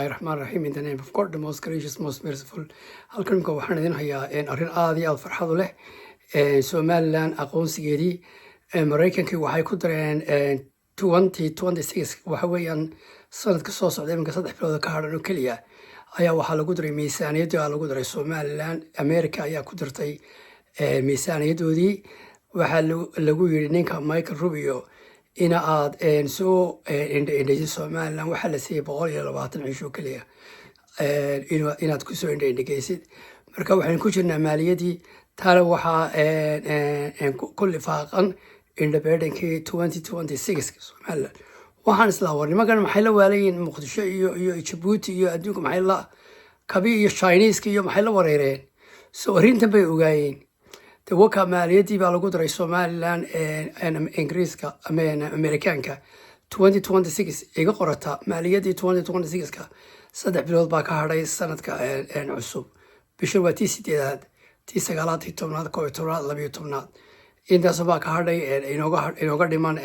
Rahman Rahim, in the name of God, the most gracious, most merciful. Halkan waxaan idin hayaa arrin aad iyo aad farxad u leh. Somaliland aqoonsigeedii Mareykankii waxay ku dareen 2026 waxa weeyaan sanadka soo socda iminka 3 bilood ka hadhan oo kaliya ayaa waxaa lagu daray miisaaniyadda lagu daray Somaliland. America ayaa ku dartay miisaaniyaddoodii. Waxaa lagu yiri ninka Michael Rubio ina aad soo indhayso Somaliland waxaa la siiyay 120 cisho kaliya inaad ku soo indhaysid. Marka waxaan ku jirnaa maaliyadii taana waxaa ku lifaaqan indhabeedhankii 2026 Somaliland. waxaan isla warnimagan maxay la waalayiin Muqdisho iyo Djibouti iyo adduunka maxay la kabi iyo Chinese iyo maxay la wareereen soo arrintan bay ogaayeen. waka maaliyadii baa lagu daray Somaliland Ingiriiska ama Amerikaanka 2026 iga qorata maaliyadii 2026ka 3 bilood baa ka hadhay sanadka cusub. bisha waa tii 8aad tii 9aad tii 10aad 11aad 12aad intaas baa ka hadhay inooga dhiman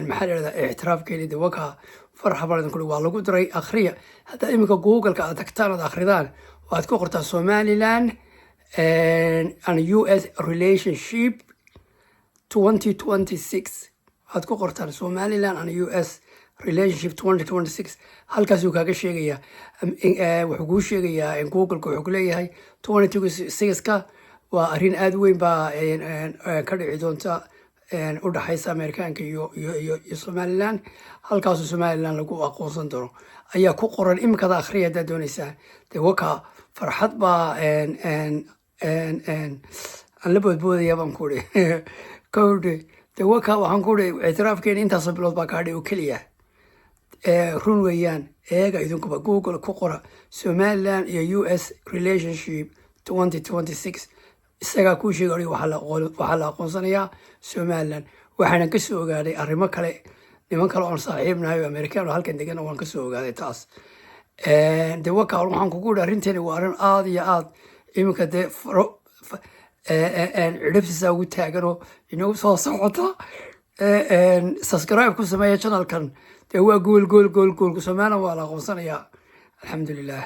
maxaa la yiraahdaa ixtiraafkeedii. waka farxa badan kulli waa lagu daray akhriya. hadda iminka Google-ka aad tagtaan aad akhridaan waad ku qortaa Somaliland and US relationship 2026 waad ku qortaan Somaliland and US relationship 2026 halkaas uu kaaga sheegaya wuxuu kuu sheegayaa in Google-ka wuxuu ku leeyahay 2026ka waa arrin aad weyn baa ka dhici doonta u dhaxaysa Amerikaanka iyo Somaliland. halkaas Somaliland lagu aqoonsan doono ayaa ku qoran imikada akhriya haddaad doonaysaa. waka farxad baa aan la boodboodaya baan ku uri kowdhe. waka waxaan ku uri ictiraafkeena intaasoo bilood baa ka hadhay oo keliya run weeyaan. eega idinkuba Google ku qora Somaliland iyo US relationship 2026 isagaa kuu sheegay waxaa la aqoonsanayaa Somaliland. waxaana ka soo ogaaday arrimo kale niman kale oon saaxiibnahay oo Amerikaan oo halkan degan waan ka soo ogaaday taas. waka waxaan kugu uri arrinteeni waa arrin aad iyo aad iminka ciribtiisa ugu taaganoo inagu soo socota. subscribe ku sameeya channelkan. waa gool Somaliland waa la aqoonsanayaa alxamdulilah.